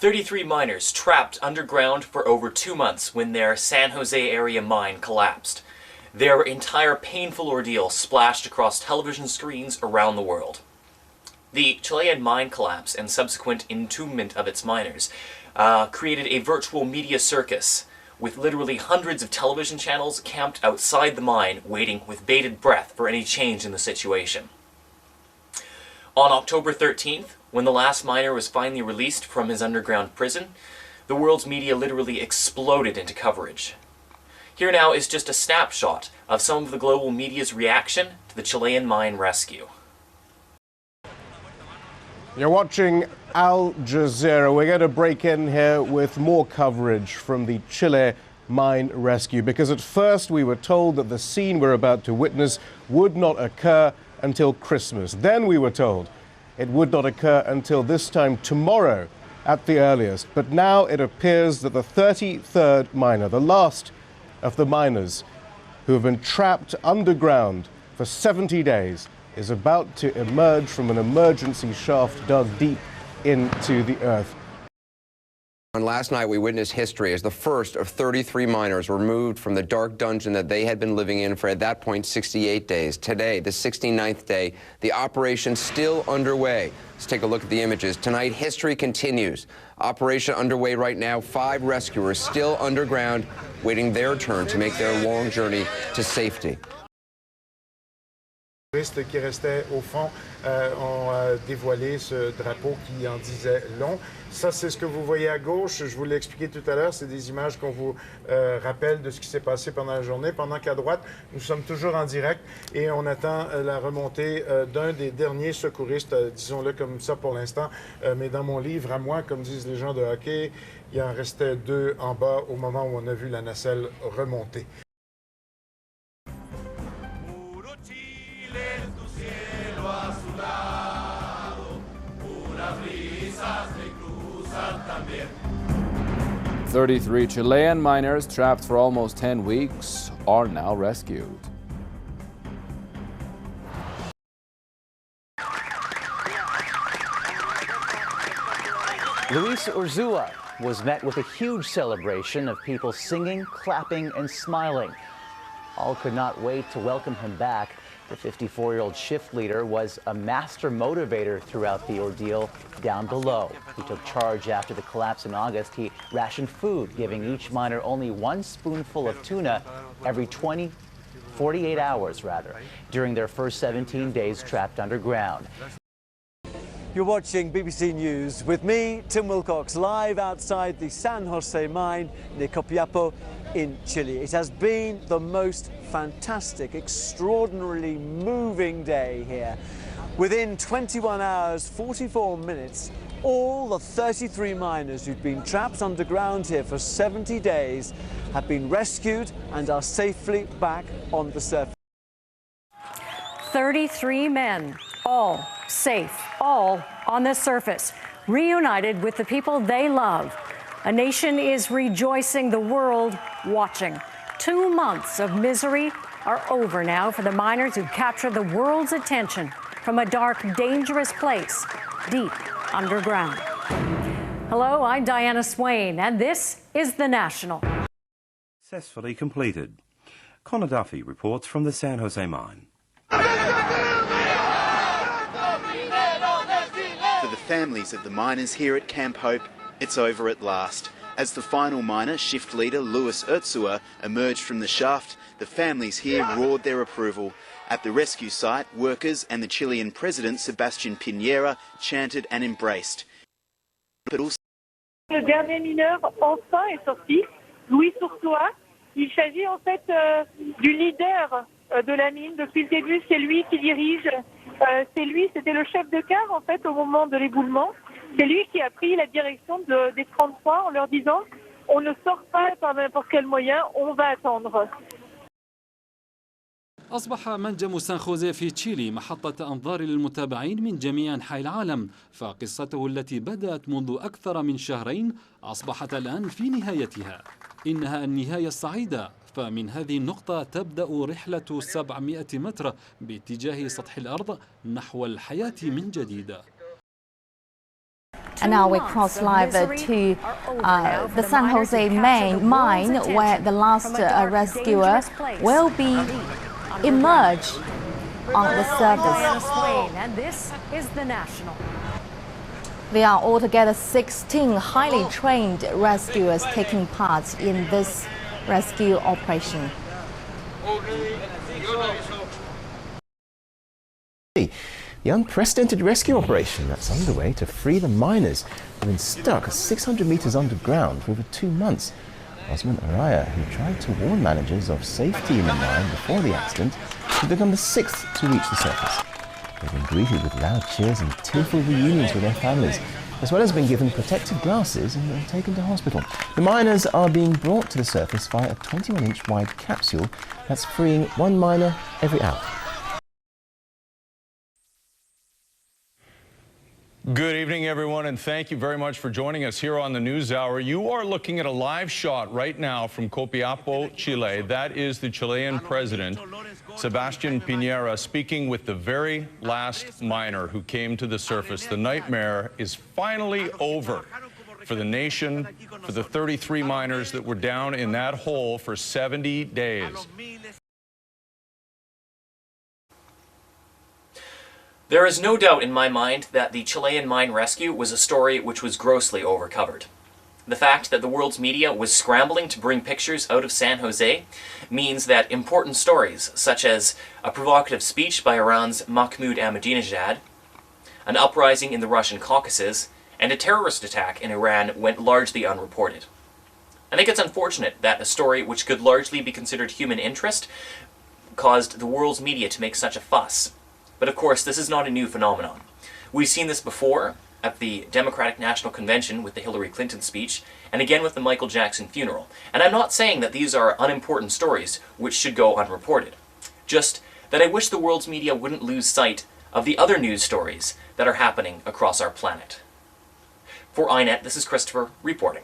33 miners trapped underground for over 2 months when their San Jose area mine collapsed. Their entire painful ordeal splashed across television screens around the world. The Chilean mine collapse and subsequent entombment of its miners created a virtual media circus, with literally hundreds of television channels camped outside the mine waiting with bated breath for any change in the situation. On October 13th, when the last miner was finally released from his underground prison, the world's media literally exploded into coverage. Here now is just a snapshot of some of the global media's reaction to the Chilean mine rescue. You're watching Al Jazeera. We're going to break in here with more coverage from the Chile mine rescue, because at first we were told that the scene we're about to witness would not occur until Christmas. Then we were told it would not occur until this time tomorrow at the earliest. But now it appears that the 33rd miner, the last of the miners who have been trapped underground for 70 days, is about to emerge from an emergency shaft dug deep into the earth. And last night we witnessed history as the first of 33 miners were moved from the dark dungeon that they had been living in for, at that point, 68 days. Today, the 69th day, the operation still underway. Let's take a look at the images. Tonight, history continues. Operation underway right now. 5 rescuers still underground, waiting their turn to make their long journey to safety. Qui restaient au fond ont dévoilé ce drapeau qui en disait long. Ça, c'est ce que vous voyez à gauche. Je vous l'ai expliqué tout à l'heure. C'est des images qu'on vous rappelle de ce qui s'est passé pendant la journée. Pendant qu'à droite, nous sommes toujours en direct et on attend la remontée d'un des derniers secouristes, disons-le comme ça pour l'instant. Mais dans mon livre à moi, comme disent les gens de hockey, il en restait 2 en bas au moment où on a vu la nacelle remonter. "33 Chilean miners trapped for almost 10 weeks are now rescued." Luis Urzua was met with a huge celebration of people singing, clapping, and smiling. All could not wait to welcome him back. The 54-year-old shift leader was a master motivator throughout the ordeal down below. He took charge after the collapse in August. He rationed food, giving each miner only 1 spoonful of tuna every 48 hours, during their first 17 days trapped underground. You're watching BBC News with me, Tim Wilcox, live outside the San Jose mine near Copiapó in Chile. It has been the most fantastic, extraordinarily moving day here. Within 21 hours, 44 minutes, all the 33 miners who'd been trapped underground here for 70 days have been rescued and are safely back on the surface. 33 men, all safe, all on the surface, reunited with the people they love. A nation is rejoicing, the world watching. 2 months of misery are over now for the miners who captured the world's attention from a dark, dangerous place deep underground. Hello, I'm Diana Swain, and this is The National. Successfully completed. Connor Duffy reports from the San Jose mine. For the families of the miners here at Camp Hope, it's over at last. As the final miner, shift leader Luis Urzua, emerged from the shaft, the families here roared their approval. At the rescue site, workers and the Chilean president, Sebastián Piñera, chanted and embraced. Le dernier mineur enfin est sorti, Luis Urzua. Il s'agit en fait du leader de la mine. Depuis le début, c'est lui qui dirige. C'était le chef de quart en fait au moment de l'éboulement. C'est lui qui a pris la direction des 33 en leur disant on ne sort pas par n'importe quel moyen, on va attendre. أصبح منجم سان خوزيه في تشيلي محطة أنظار للمتابعين من جميع أنحاء العالم، فقصته التي بدأت منذ أكثر من شهرين أصبحت الآن في نهايتها. إنها النهاية السعيدة، فمن هذه النقطة تبدأ رحلة 700 متر باتجاه سطح الأرض نحو الحياة من جديد. And now we cross live to the San Jose mine, where the last rescuer will be emerged on the surface. And this is the National. There are altogether 16 highly trained rescuers taking part in this rescue operation. The unprecedented rescue operation that's underway to free the miners who've been stuck 600 meters underground for over 2 months. Osman Araya, who tried to warn managers of safety in the mine before the accident, has become the 6th to reach the surface. They've been greeted with loud cheers and tearful reunions with their families, as well as being given protective glasses and taken to hospital. The miners are being brought to the surface via a 21-inch wide capsule that's freeing 1 miner every hour. Good evening, everyone, and thank you very much for joining us here on the News Hour. You are looking at a live shot right now from Copiapo, Chile. That is the Chilean president, Sebastián Piñera, speaking with the very last miner who came to the surface. The nightmare is finally over for the nation, for the 33 miners that were down in that hole for 70 days. There is no doubt in my mind that the Chilean mine rescue was a story which was grossly overcovered. The fact that the world's media was scrambling to bring pictures out of San Jose means that important stories, such as a provocative speech by Iran's Mahmoud Ahmadinejad, an uprising in the Russian Caucasus, and a terrorist attack in Iran went largely unreported. I think it's unfortunate that a story which could largely be considered human interest caused the world's media to make such a fuss. But of course, this is not a new phenomenon. We've seen this before at the Democratic National Convention with the Hillary Clinton speech, and again with the Michael Jackson funeral. And I'm not saying that these are unimportant stories which should go unreported. Just that I wish the world's media wouldn't lose sight of the other news stories that are happening across our planet. For iNet, this is Christopher reporting.